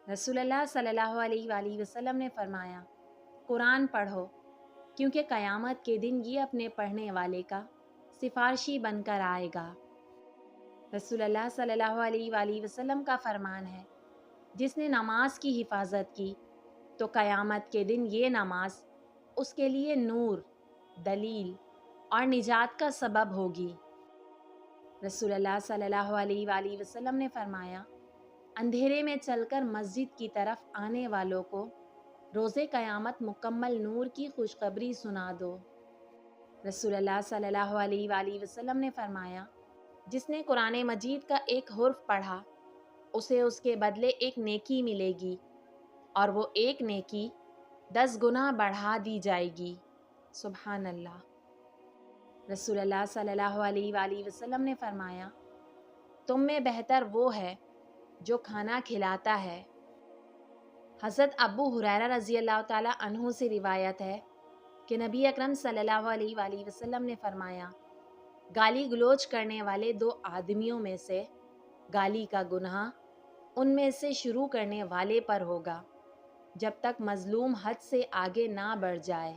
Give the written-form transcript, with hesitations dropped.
رسول اللہ صلی اللہ علیہ وآلہ وسلم نے فرمایا، قرآن پڑھو کیونکہ قیامت کے دن یہ اپنے پڑھنے والے کا سفارشی بن کر آئے گا۔ رسول اللہ صلی اللہ علیہ وآلہ وسلم کا فرمان ہے، جس نے نماز کی حفاظت کی تو قیامت کے دن یہ نماز اس کے لیے نور، دلیل اور نجات کا سبب ہوگی۔ رسول اللہ صلی اللہ علیہ وآلہ وسلم نے فرمایا، اندھیرے میں چل کر مسجد کی طرف آنے والوں کو روز قیامت مکمل نور کی خوشخبری سنا دو۔ رسول اللہ صلی اللہ علیہ وآلہ وسلم نے فرمایا، جس نے قرآن مجید کا ایک حرف پڑھا اسے اس کے بدلے ایک نیکی ملے گی، اور وہ ایک نیکی 10 گنا بڑھا دی جائے گی۔ سبحان اللہ۔ رسول اللہ صلی اللہ علیہ وآلہ وسلم نے فرمایا، تم میں بہتر وہ ہے جو کھانا کھلاتا ہے۔ حضرت ابو ہریرہ رضی اللہ تعالیٰ عنہ سے روایت ہے کہ نبی اکرم صلی اللہ علیہ وآلہ وسلم نے فرمایا، گالی گلوچ کرنے والے 2 آدمیوں میں سے گالی کا گناہ ان میں سے شروع کرنے والے پر ہوگا جب تک مظلوم حد سے آگے نہ بڑھ جائے۔